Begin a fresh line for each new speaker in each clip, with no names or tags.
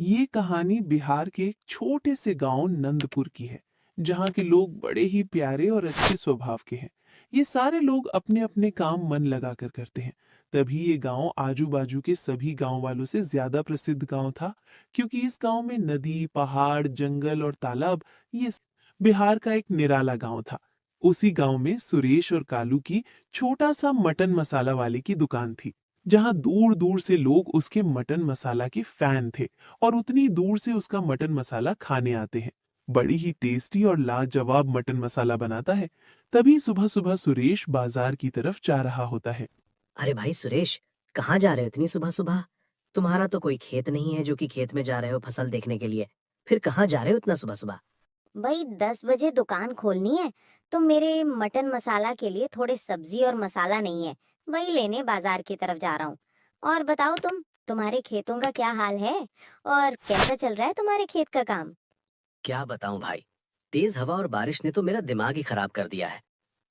ये कहानी बिहार के एक छोटे से गांव नंदपुर की है, जहाँ के लोग बड़े ही प्यारे और अच्छे स्वभाव के हैं। ये सारे लोग अपने अपने काम मन लगा कर करते हैं। तभी ये गांव आजू बाजू के सभी गांव वालों से ज्यादा प्रसिद्ध गांव था, क्योंकि इस गांव में नदी, पहाड़, जंगल और तालाब, बिहार का एक निराला गांव था। उसी गांव में सुरेश और कालू की छोटा सा मटन मसाला वाले की दुकान थी, जहां दूर दूर से लोग उसके मटन मसाला के फैन थे और उतनी दूर से उसका मटन मसाला खाने आते हैं। बड़ी ही टेस्टी और लाजवाब मटन मसाला बनाता है। तभी सुबह सुबह सुरेश बाजार की तरफ जा रहा होता है।
अरे भाई सुरेश, कहाँ जा रहे हो इतनी सुबह सुबह? तुम्हारा तो कोई खेत नहीं है जो कि खेत में जा रहे हो फसल देखने के लिए। फिर कहाँ जा रहे हो इतना सुबह सुबह?
भाई 10 बजे दुकान खोलनी है, तो मेरे मटन मसाला के लिए थोड़े सब्जी और मसाला नहीं है। वही लेने बाजार की तरफ जा रहा हूँ। और बताओ तुम्हारे खेतों का क्या हाल है? और कैसा चल रहा है तुम्हारे खेत का काम?
क्या बताऊं भाई, तेज हवा और बारिश ने तो मेरा दिमाग ही खराब कर दिया है।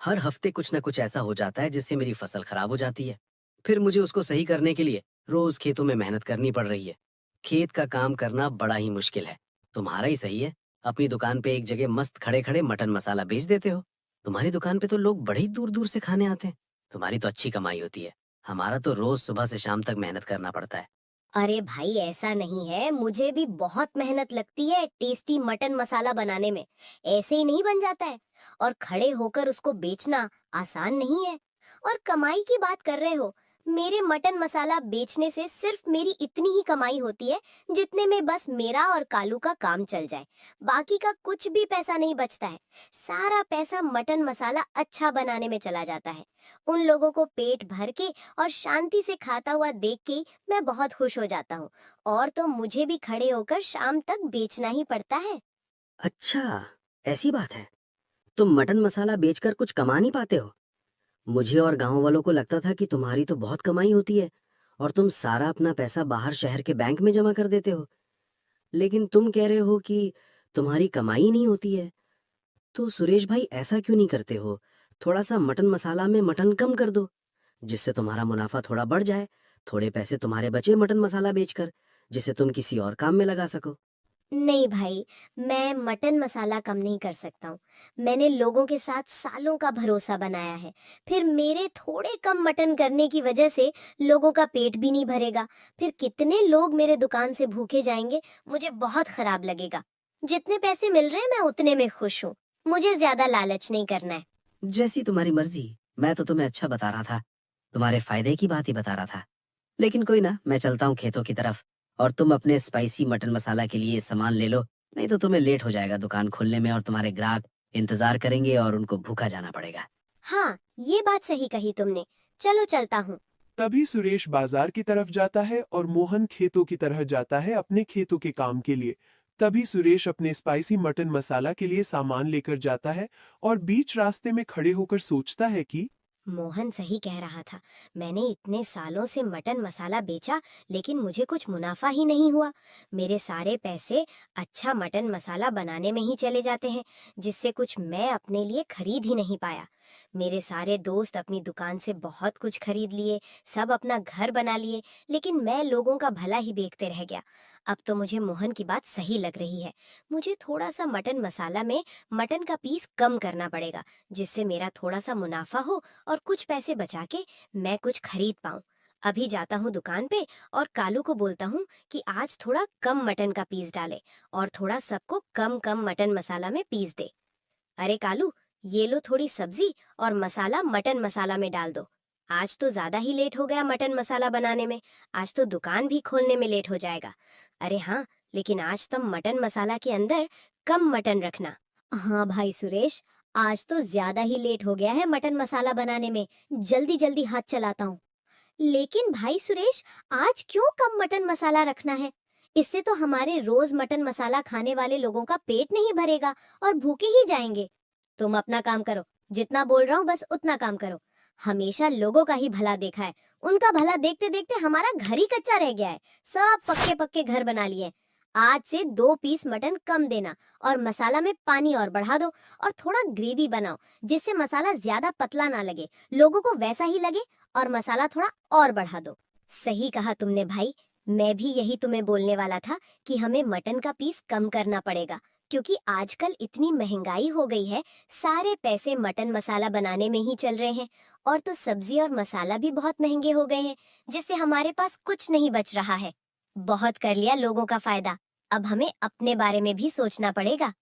हर हफ्ते कुछ न कुछ ऐसा हो जाता है जिससे मेरी फसल खराब हो जाती है। फिर मुझे उसको सही करने के लिए रोज खेतों में मेहनत करनी पड़ रही है। खेत का काम करना बड़ा ही मुश्किल है। तुम्हारा ही सही है, अपनी दुकान पे एक जगह मस्त खड़े खड़े मटन मसाला बेच देते हो। तुम्हारी दुकान पे तो लोग बड़ी दूर दूर से खाने आते हैं। तुम्हारी तो अच्छी कमाई होती है। हमारा तो रोज सुबह से शाम तक मेहनत करना पड़ता है।
अरे भाई ऐसा नहीं है, मुझे भी बहुत मेहनत लगती है टेस्टी मटन मसाला बनाने में। ऐसे ही नहीं बन जाता है। और खड़े होकर उसको बेचना आसान नहीं है। और कमाई की बात कर रहे हो, मेरे मटन मसाला बेचने से सिर्फ मेरी इतनी ही कमाई होती है जितने में बस मेरा और कालू का काम चल जाए। बाकी का कुछ भी पैसा नहीं बचता है। सारा पैसा मटन मसाला अच्छा बनाने में चला जाता है। उन लोगों को पेट भर के और शांति से खाता हुआ देख के मैं बहुत खुश हो जाता हूँ। और तो मुझे भी खड़े होकर शाम तक बेचना ही पड़ता है।
अच्छा, ऐसी बात है। तुम मटन मसाला बेचकर कुछ कमा नहीं पाते हो? मुझे और गांव वालों को लगता था कि तुम्हारी तो बहुत कमाई होती है और तुम सारा अपना पैसा बाहर शहर के बैंक में जमा कर देते हो। लेकिन तुम कह रहे हो कि तुम्हारी कमाई नहीं होती है। तो सुरेश भाई, ऐसा क्यों नहीं करते हो? थोड़ा सा मटन मसाला में मटन कम कर दो, जिससे तुम्हारा मुनाफा थोड़ा बढ़ जाए। थोड़े पैसे तुम्हारे बचे मटन मसाला बेचकर, जिसे तुम किसी और काम में लगा सको।
नहीं भाई, मैं मटन मसाला कम नहीं कर सकता हूँ। मैंने लोगों के साथ सालों का भरोसा बनाया है। फिर मेरे थोड़े कम मटन करने की वजह से लोगों का पेट भी नहीं भरेगा। फिर कितने लोग मेरे दुकान से भूखे जाएंगे, मुझे बहुत खराब लगेगा। जितने पैसे मिल रहे हैं मैं उतने में खुश हूँ। मुझे ज्यादा लालच नहीं करना है।
जैसी तुम्हारी मर्जी। मैं तो तुम्हें अच्छा बता रहा था, तुम्हारे फायदे की बात ही बता रहा था। लेकिन कोई ना, मैं चलता हूँ खेतों की तरफ। और तुम अपने स्पाइसी मटन मसाला के लिए सामान ले लो, नहीं तो तुम्हें लेट हो जाएगा दुकान खोलने में और तुम्हारे ग्राहक इंतजार करेंगे और उनको भूखा जाना पड़ेगा।
हाँ, ये बात सही कही तुमने। चलो चलता हूँ।
तभी सुरेश बाजार की तरफ जाता है और मोहन खेतों की तरह जाता है अपने खेतों के काम के लिए। तभी सुरेश अपने स्पाइसी मटन मसाला के लिए सामान लेकर जाता है और बीच रास्ते में खड़े होकर सोचता है कि
मोहन सही कह रहा था। मैंने इतने सालों से मटन मसाला बेचा, लेकिन मुझे कुछ मुनाफा ही नहीं हुआ। मेरे सारे पैसे अच्छा मटन मसाला बनाने में ही चले जाते हैं, जिससे कुछ मैं अपने लिए खरीद ही नहीं पाया। मेरे सारे दोस्त अपनी दुकान से बहुत कुछ खरीद लिए, सब अपना घर बना लिए, लेकिन मैं लोगों का भला ही देखते रह गया। अब तो मुझे मोहन की बात सही लग रही है। मुझे थोड़ा सा मटन मसाला में मटन का पीस कम करना पड़ेगा, जिससे मेरा थोड़ा सा मुनाफा हो और कुछ पैसे बचा के मैं कुछ खरीद पाऊं। अभी जाता हूँ दुकान पे और कालू को बोलता हूँ कि आज थोड़ा कम मटन का पीस डाले और थोड़ा सबको कम कम मटन मसाला में पीस दे। अरे कालू, ये लो थोड़ी सब्जी और मसाला मटन मसाला में डाल दो। आज तो ज्यादा ही लेट हो गया मटन मसाला बनाने में। आज तो दुकान भी खोलने में लेट हो जाएगा। अरे हाँ, लेकिन आज तुम मटन मसाला के अंदर कम मटन रखना। हाँ भाई सुरेश, आज तो ज्यादा ही लेट हो गया है मटन मसाला बनाने में। जल्दी जल्दी हाथ चलाता हूँ। लेकिन भाई सुरेश, आज क्यों कम मटन मसाला रखना है? इससे तो हमारे रोज मटन मसाला खाने वाले लोगों का पेट नहीं भरेगा और भूखे ही जाएंगे। तुम अपना काम करो, जितना बोल रहा हूँ बस उतना काम करो। हमेशा लोगों का ही भला देखा है, उनका भला देखते देखते हमारा घर ही कच्चा रह गया है। सब पक्के पक्के घर बना लिए। आज से 2 पीस मटन कम देना और मसाला में पानी और बढ़ा दो और थोड़ा ग्रेवी बनाओ, जिससे मसाला ज्यादा पतला ना लगे, लोगों को वैसा ही लगे, और मसाला थोड़ा और बढ़ा दो। सही कहा तुमने भाई। मैं भी यही तुम्हें बोलने वाला था कि हमें मटन का पीस कम करना पड़ेगा, क्योंकि आजकल इतनी महंगाई हो गई है, सारे पैसे मटन मसाला बनाने में ही चल रहे हैं। और तो सब्जी और मसाला भी बहुत महंगे हो गए हैं, जिससे हमारे पास कुछ नहीं बच रहा है। बहुत कर लिया लोगों का फायदा, अब हमें अपने बारे में भी सोचना पड़ेगा।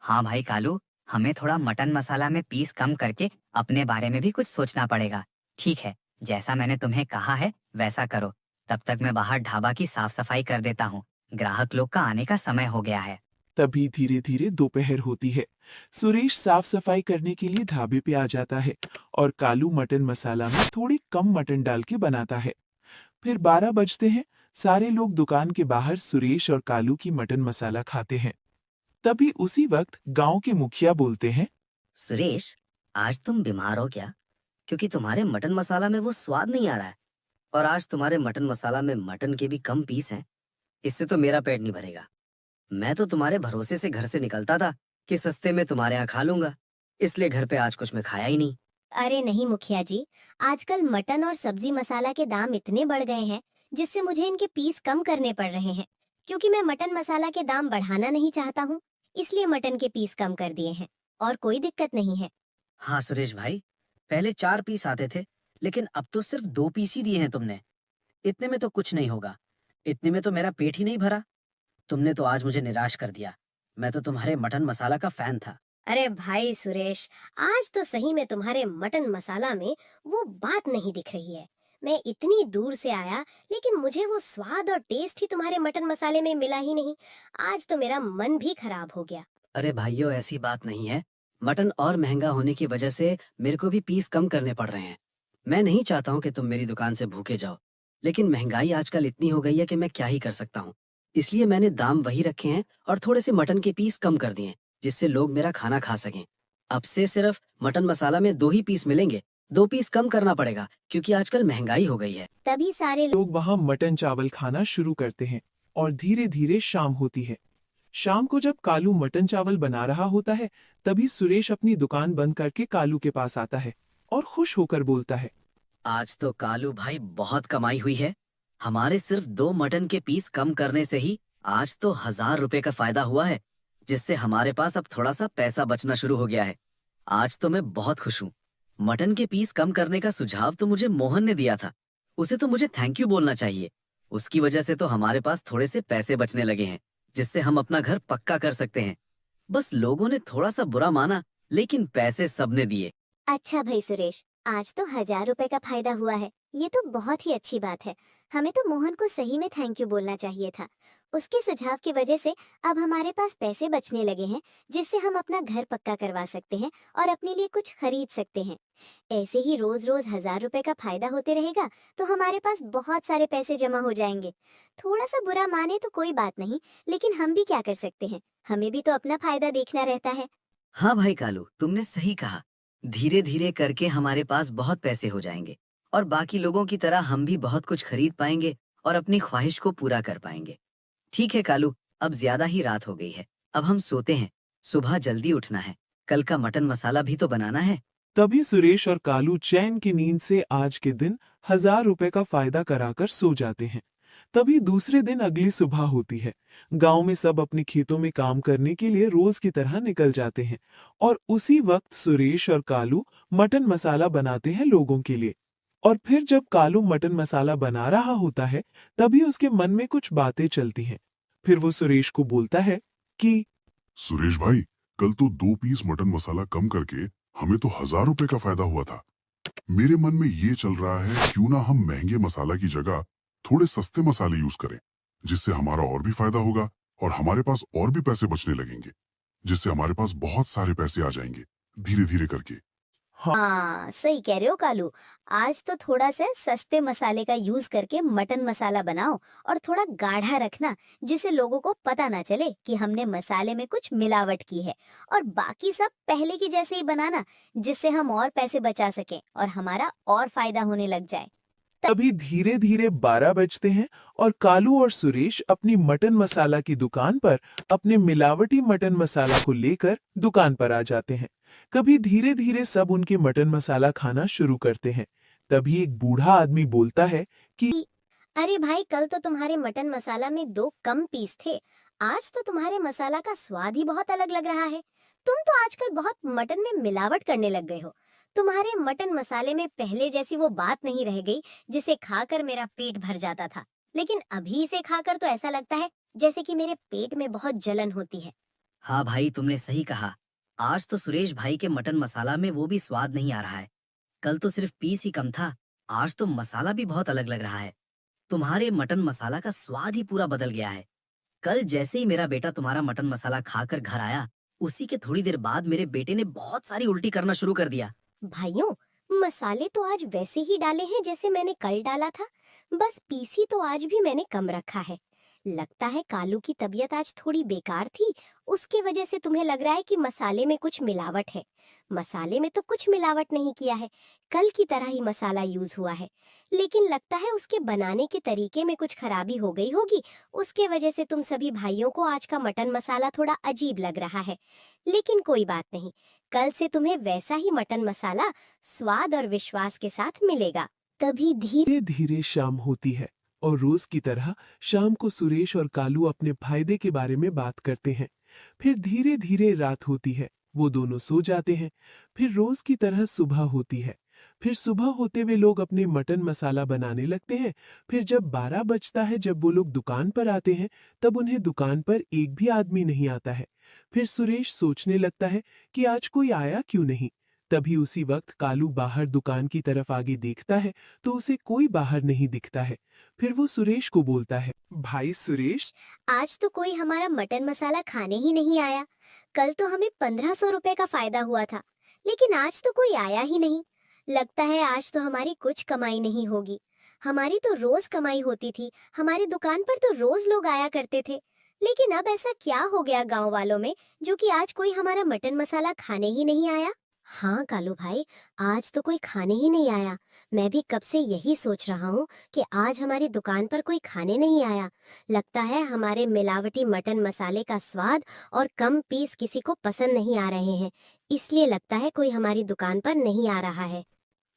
हाँ भाई कालू, हमें थोड़ा मटन मसाला में पीस कम करके अपने बारे में भी कुछ सोचना पड़ेगा। ठीक है, जैसा मैंने तुम्हें कहा है वैसा करो। तब तक मैं बाहर ढाबा की साफ सफाई कर देता हूँ। ग्राहक लोग का आने का समय हो गया है।
तभी धीरे धीरे दोपहर होती है। सुरेश साफ सफाई करने के लिए ढाबे पे आ जाता है और कालू मटन मसाला में थोड़ी कम मटन डाल के बनाता है। फिर 12 बजते हैं। सारे लोग दुकान के बाहर सुरेश और कालू की मटन मसाला खाते हैं। तभी उसी वक्त गांव के मुखिया बोलते हैं,
सुरेश, आज तुम बीमार हो क्या? क्योंकि तुम्हारे मटन मसाला में वो स्वाद नहीं आ रहा है। और आज तुम्हारे मटन मसाला में मटन के भी कम पीस हैं। इससे तो मेरा पेट नहीं भरेगा। मैं तो तुम्हारे भरोसे से घर से निकलता था कि सस्ते में तुम्हारे यहाँ खा लूंगा, इसलिए घर पे आज कुछ मैं खाया ही नहीं।
अरे नहीं मुखिया जी, आजकल मटन और सब्जी मसाला के दाम इतने बढ़ गए हैं, जिससे मुझे इनके पीस कम करने पड़ रहे हैं। क्योंकि मैं मटन मसाला के दाम बढ़ाना नहीं चाहता हूँ, इसलिए मटन के पीस कम कर दिए हैं, और कोई दिक्कत नहीं है।
हाँ सुरेश भाई, पहले 4 पीस आते थे, लेकिन अब तो सिर्फ 2 पीस ही दिए हैं तुमने। इतने में तो कुछ नहीं होगा। इतने में तो मेरा पेट ही नहीं भरा। तुमने तो आज मुझे निराश कर दिया। मैं तो तुम्हारे मटन मसाला का फैन था।
अरे भाई सुरेश, आज तो सही में तुम्हारे मटन मसाला में वो बात नहीं दिख रही है। मैं इतनी दूर से आया, लेकिन मुझे वो स्वाद और टेस्ट ही तुम्हारे मटन मसाले में मिला ही नहीं। आज तो मेरा मन भी खराब हो गया।
अरे भाइयों, ऐसी बात नहीं है। मटन और महंगा होने की वजह से मेरे को भी पीस कम करने पड़ रहे हैं। मैं नहीं चाहता हूँ कि तुम मेरी दुकान से भूखे जाओ, लेकिन महंगाई आजकल इतनी हो गई है कि मैं क्या ही कर सकता हूँ। इसलिए मैंने दाम वही रखे हैं और थोड़े से मटन के पीस कम कर दिए हैं, जिससे लोग मेरा खाना खा सकें। अब से सिर्फ मटन मसाला में 2 ही पीस मिलेंगे। 2 पीस कम करना पड़ेगा, क्योंकि आजकल महंगाई हो गई है।
तभी सारे
लोग वहां मटन चावल खाना शुरू करते हैं और धीरे धीरे शाम होती है। शाम को जब कालू मटन चावल बना रहा होता है, तभी सुरेश अपनी दुकान बंद करके कालू के पास आता है और खुश होकर बोलता है,
आज तो कालू भाई बहुत कमाई हुई है। हमारे सिर्फ 2 मटन के पीस कम करने से ही आज तो 1000 रुपए का फायदा हुआ है, जिससे हमारे पास अब थोड़ा सा पैसा बचना शुरू हो गया है। आज तो मैं बहुत खुश हूँ। मटन के पीस कम करने का सुझाव तो मुझे मोहन ने दिया था। उसे तो मुझे थैंक यू बोलना चाहिए। उसकी वजह से तो हमारे पास थोड़े से पैसे बचने लगे हैं, जिससे हम अपना घर पक्का कर सकते हैं। बस लोगों ने थोड़ा सा बुरा माना, लेकिन पैसे सबने दिए।
अच्छा भाई सुरेश, आज तो 1000 रुपए का फायदा हुआ है। ये तो बहुत ही अच्छी बात है। हमें तो मोहन को सही में थैंक यू बोलना चाहिए था। उसके सुझाव की वजह से अब हमारे पास पैसे बचने लगे हैं, जिससे हम अपना घर पक्का करवा सकते हैं और अपने लिए कुछ खरीद सकते हैं। ऐसे ही रोज रोज 1000 रुपए का फायदा होते रहेगा, तो हमारे पास बहुत सारे पैसे जमा हो जाएंगे। थोड़ा सा बुरा माने तो कोई बात नहीं, लेकिन हम भी क्या कर सकते हैं, हमें भी तो अपना फायदा देखना रहता है।
हाँ भाई कालू, तुमने सही कहा। धीरे धीरे करके हमारे पास बहुत पैसे हो जाएंगे और बाकी लोगों की तरह हम भी बहुत कुछ खरीद पाएंगे और अपनी ख्वाहिश को पूरा कर पाएंगे। ठीक है कालू, अब ज्यादा ही रात हो गई है। अब हम सोते हैं। सुबह जल्दी उठना है। कल का मटन मसाला भी तो बनाना है।
तभी सुरेश और कालू चैन की नींद से आज के दिन 1000 रुपए का फायदा कराकर सो जाते हैं। तभी दूसरे दिन अगली सुबह होती है। गांव में सब अपने खेतों में काम करने के लिए रोज की तरह निकल जाते हैं और उसी वक्त सुरेश और कालू मटन मसाला बनाते हैं लोगों के लिए। और फिर जब कालू मटन मसाला बना रहा होता है, तभी उसके मन में कुछ बातें चलती हैं। फिर वो सुरेश को बोलता है कि
सुरेश भाई, कल तो 2 पीस मटन मसाला कम करके हमें तो 1000 रुपए का फायदा हुआ था। मेरे मन में ये चल रहा है, क्यों ना हम महंगे मसाला की जगह थोड़े सस्ते मसाले यूज करें, जिससे हमारा और भी फायदा होगा और हमारे पास और भी पैसे बचने लगेंगे, जिससे हमारे पास बहुत सारे पैसे आ जाएंगे धीरे धीरे करके।
हाँ सही कह रहे हो कालू। आज तो थोड़ा सा सस्ते मसाले का यूज करके मटन मसाला बनाओ और थोड़ा गाढ़ा रखना, जिससे लोगों को पता ना चले कि हमने मसाले में कुछ मिलावट की है। और बाकी सब पहले की जैसे ही बनाना, जिससे हम और पैसे बचा सकें और हमारा और फायदा होने लग जाए।
तभी धीरे धीरे 12 बजते हैं और कालू और सुरेश अपनी मटन मसाला की दुकान पर अपने मिलावटी मटन मसाला को लेकर दुकान पर आ जाते हैं। कभी धीरे धीरे सब उनके मटन मसाला खाना शुरू करते हैं। तभी एक बूढ़ा आदमी बोलता है कि
अरे भाई, कल तो तुम्हारे मटन मसाला में 2 कम पीस थे। आज तो तुम्हारे मसाला का स्वाद ही बहुत अलग लग रहा है। तुम तो आजकल बहुत मटन में मिलावट करने लग गए हो। तुम्हारे मटन मसाले में पहले जैसी वो बात नहीं रह गई जिसे खाकर मेरा पेट भर जाता था। लेकिन अभी इसे खाकर तो ऐसा लगता है जैसे कि मेरे पेट में बहुत जलन होती है।
हाँ भाई, तुमने सही कहा। आज तो सुरेश भाई के मटन मसाला में वो भी स्वाद नहीं आ रहा है। कल तो सिर्फ पीस ही कम था, आज तो मसाला भी बहुत अलग लग रहा है। तुम्हारे मटन मसाला का स्वाद ही पूरा बदल गया है। कल जैसे ही मेरा बेटा तुम्हारा मटन मसाला खाकर घर आया, उसी के थोड़ी देर बाद मेरे बेटे ने बहुत सारी उल्टी करना शुरू कर दिया।
भाइयों, मसाले तो आज वैसे ही डाले हैं जैसे मैंने कल डाला था। बस पीसी तो आज भी मैंने कम रखा है। लगता है कालू की तबीयत आज थोड़ी बेकार थी, उसके वजह से तुम्हें लग रहा है कि मसाले में कुछ मिलावट है। मसाले में तो कुछ मिलावट नहीं किया है, कल की तरह ही मसाला यूज हुआ है। लेकिन लगता है उसके बनाने के तरीके में कुछ खराबी हो गई होगी, उसके वजह से तुम सभी भाइयों को आज का मटन मसाला थोड़ा अजीब लग रहा है। लेकिन कोई बात नहीं, कल से तुम्हें वैसा ही मटन मसाला स्वाद और विश्वास के साथ मिलेगा। तभी धीरे
धीरे धीरे शाम होती है और रोज की तरह शाम को सुरेश और कालू अपने फायदे के बारे में बात करते हैं। फिर धीरे धीरे रात होती है, वो दोनों सो जाते हैं। फिर रोज की तरह सुबह होती है। फिर सुबह होते वे लोग अपने मटन मसाला बनाने लगते हैं। फिर जब 12 बजता है, जब वो लोग दुकान पर आते हैं, तब उन्हें दुकान पर एक भी आदमी नहीं आता है। फिर सुरेश सोचने लगता है कि आज कोई आया क्यों नहीं। तभी उसी वक्त कालू बाहर दुकान की तरफ आगे देखता है तो उसे कोई बाहर नहीं दिखता है। फिर वो सुरेश को बोलता है, भाई सुरेश,
आज तो कोई हमारा मटन मसाला खाने ही नहीं आया। कल तो हमें 1500 रुपए का फायदा हुआ था, लेकिन आज तो कोई आया ही नहीं। लगता है आज तो हमारी कुछ कमाई नहीं होगी। हमारी तो रोज कमाई होती थी, हमारी दुकान पर तो रोज लोग आया करते थे। लेकिन अब ऐसा क्या हो गया गांव वालों में जो कि आज कोई हमारा मटन मसाला खाने ही नहीं आया। हाँ कालू भाई, आज तो कोई खाने ही नहीं आया। मैं भी कब से यही सोच रहा हूँ कि आज हमारी दुकान पर कोई खाने नहीं आया। लगता है हमारे मिलावटी मटन मसाले का स्वाद और कम पीस किसी को पसंद नहीं आ रहे हैं, इसलिए लगता है कोई हमारी दुकान पर नहीं आ रहा है।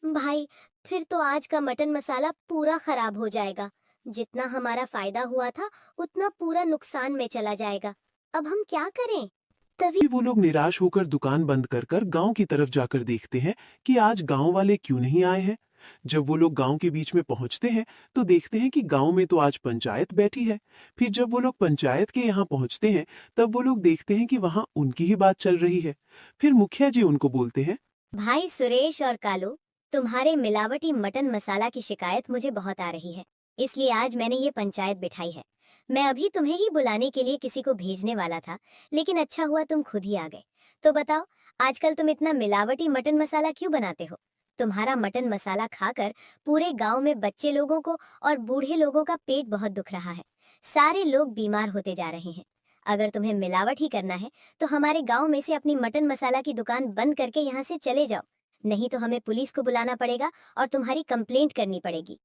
भाई, फिर तो आज का मटन मसाला पूरा खराब हो जाएगा। जितना हमारा फायदा हुआ था उतना पूरा नुकसान में चला जाएगा। अब हम क्या करें? तभी
वो लोग निराश होकर दुकान बंद कर कर गांव की तरफ जाकर देखते हैं कि आज गांव वाले क्यों नहीं आए हैं। जब वो लोग गांव के बीच में पहुंचते हैं तो देखते हैं कि गांव में तो आज पंचायत बैठी है। फिर जब वो लोग पंचायत के यहाँ पहुंचते हैं तब वो लोग देखते हैं कि वहां उनकी ही बात चल रही है। फिर मुखिया जी उनको बोलते हैं,
भाई सुरेश और कालू, तुम्हारे मिलावटी मटन मसाला की शिकायत मुझे बहुत आ रही है, इसलिए आज मैंने ये पंचायत बिठाई है। मैं अभी तुम्हें ही बुलाने के लिए किसी को भेजने वाला था, लेकिन अच्छा हुआ तुम खुद ही आ गए। तो बताओ, आजकल तुम इतना मिलावटी मटन मसाला क्यों बनाते हो? तुम्हारा मटन मसाला खाकर पूरे गांव में बच्चे लोगों को और बूढ़े लोगों का पेट बहुत दुख रहा है। सारे लोग बीमार होते जा रहे हैं। अगर तुम्हें मिलावट ही करना है तो हमारे गांव में से अपनी मटन मसाला की दुकान बंद करके यहाँ से चले जाओ, नहीं तो हमें पुलिस को बुलाना पड़ेगा और तुम्हारी कंप्लेंट करनी पड़ेगी।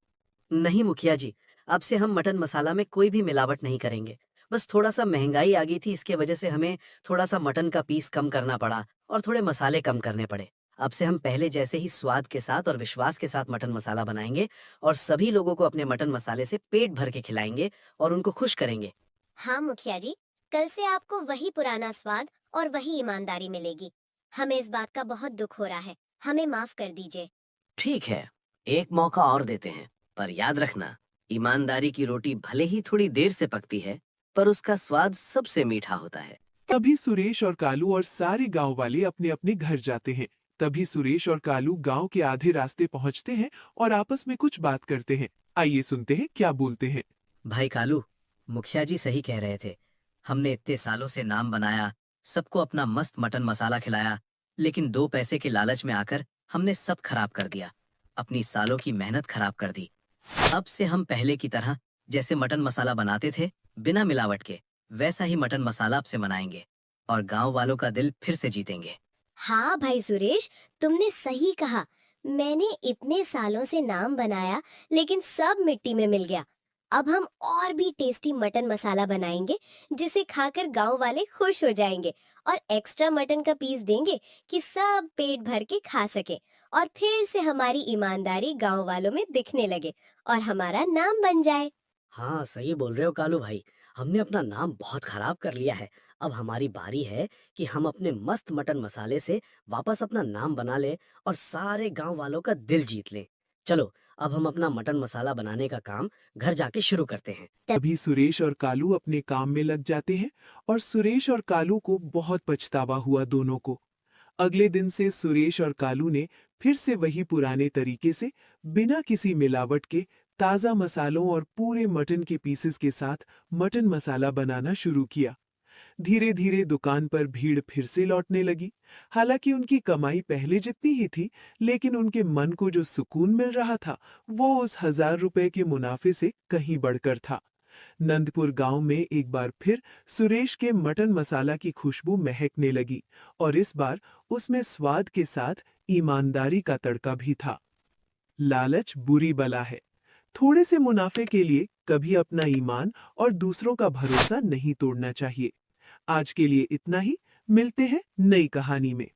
नहीं मुखिया जी, अब से हम मटन मसाला में कोई भी मिलावट नहीं करेंगे। बस थोड़ा सा महंगाई आ गई थी, इसके वजह से हमें थोड़ा सा मटन का पीस कम करना पड़ा और थोड़े मसाले कम करने पड़े। अब से हम पहले जैसे ही स्वाद के साथ और विश्वास के साथ मटन मसाला बनाएंगे और सभी लोगों को अपने मटन मसाले से पेट भर के खिलाएंगे और उनको खुश करेंगे।
हाँ मुखिया जी, कल से आपको वही पुराना स्वाद और वही ईमानदारी मिलेगी। हमें इस बात का बहुत दुख हो रहा है, हमें माफ कर दीजिए।
ठीक है, एक मौका और देते हैं, पर याद रखना, ईमानदारी की रोटी भले ही थोड़ी देर से पकती है, पर उसका स्वाद सबसे मीठा होता है।
तभी सुरेश और कालू और सारे गांव वाले अपने अपने घर जाते हैं। तभी सुरेश और कालू गांव के आधे रास्ते पहुंचते हैं और आपस में कुछ बात करते हैं। आइए सुनते हैं क्या बोलते हैं।
भाई कालू, मुखिया जी सही कह रहे थे। हमने इतने सालों से नाम बनाया, सबको अपना मस्त मटन मसाला खिलाया, लेकिन 2 पैसे के लालच में आकर हमने सब खराब कर दिया, अपनी सालों की मेहनत खराब कर दी। अब से हम पहले की तरह जैसे मटन मसाला बनाते थे बिना मिलावट के, वैसा ही मटन मसाला अब से बनाएंगे और गांव वालों का दिल फिर से जीतेंगे।
हाँ भाई सुरेश, तुमने सही कहा। मैंने इतने सालों से नाम बनाया, लेकिन सब मिट्टी में मिल गया। अब हम और भी टेस्टी मटन मसाला बनाएंगे, जिसे खाकर गांव वाले खुश हो जाएंगे और एक्स्ट्रा मटन का पीस देंगे कि सब पेट भर के खा सके और फिर से हमारी ईमानदारी गांव वालों में दिखने लगे और हमारा नाम बन जाए।
हाँ, सही बोल रहे हो कालू भाई। हमने अपना नाम बहुत खराब कर लिया है। अब हमारी बारी है कि हम अपने मस्त मटन मसाले से वापस अपना नाम बना लें और सारे गांव वालों का दिल जीत लें। चलो, अब हम अपना मटन मसाला बनाने का काम घर जाके शुरू करते हैं।
तभी सुरेश और कालू अपने काम में लग जाते हैं और सुरेश और कालू को बहुत पछतावा हुआ दोनों को। अगले दिन से सुरेश और कालू ने फिर से वही पुराने तरीके से बिना किसी मिलावट के ताज़ा मसालों और पूरे मटन के पीसेस के साथ मटन मसाला बनाना शुरू किया। धीरे धीरे दुकान पर भीड़ फिर से लौटने लगी। हालांकि उनकी कमाई पहले जितनी ही थी, लेकिन उनके मन को जो सुकून मिल रहा था वो उस 1000 रुपए के मुनाफे से कहीं बढ़कर था। नंदपुर गांव में एक बार फिर सुरेश के मटन मसाला की खुशबू महकने लगी और इस बार उसमें स्वाद के साथ ईमानदारी का तड़का भी था। लालच बुरी बला है। थोड़े से मुनाफे के लिए कभी अपना ईमान और दूसरों का भरोसा नहीं तोड़ना चाहिए। आज के लिए इतना ही। मिलते हैं नई कहानी में।